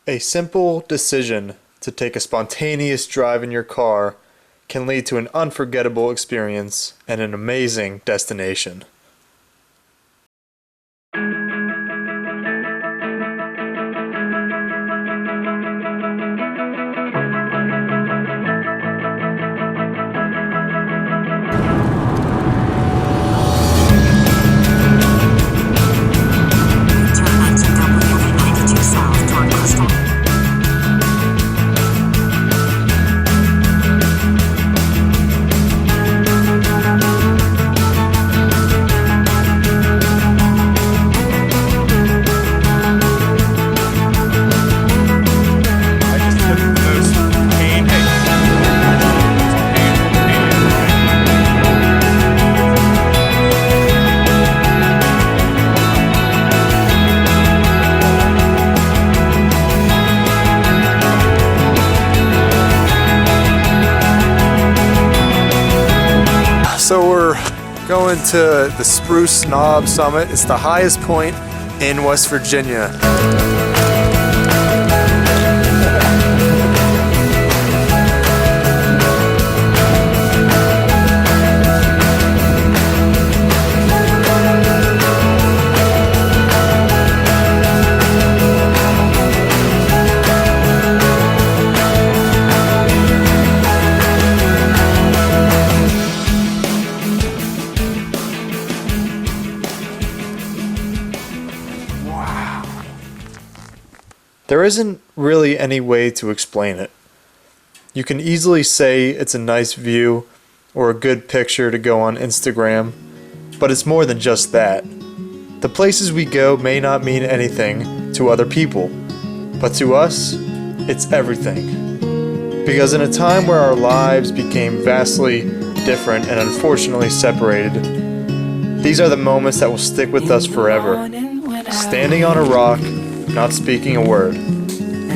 A simple decision to take a spontaneous drive in your car can lead to an unforgettable experience and an amazing destination. So we're going to the Spruce Knob summit. It's the highest point in West Virginia. There isn't really any way to explain it. You can easily say it's a nice view or a good picture to go on Instagram, but it's more than just that. The places we go may not mean anything to other people, but to us, it's everything. Because in a time where our lives became vastly different and unfortunately separated, these are the moments that will stick with us forever. Standing on a rock, not speaking a word,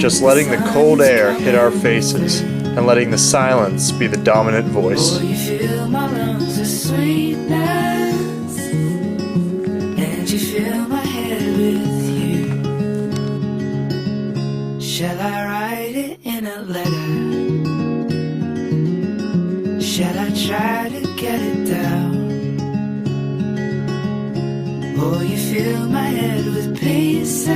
just letting the cold air hit our faces and letting the silence be the dominant voice. Oh, you fill my lungs with sweetness, and you fill my head with you. Shall I write it in a letter? Shall I try to get it down? Oh, you fill my head with pieces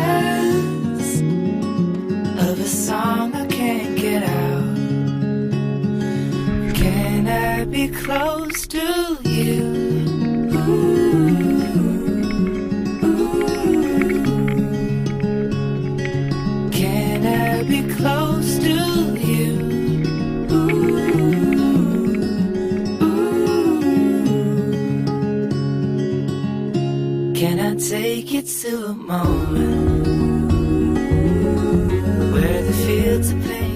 of a song I can't get out. Can I be close to you? Ooh, ooh. Can I be close to you? Ooh, ooh. Can I take you to a moment where the fields are painted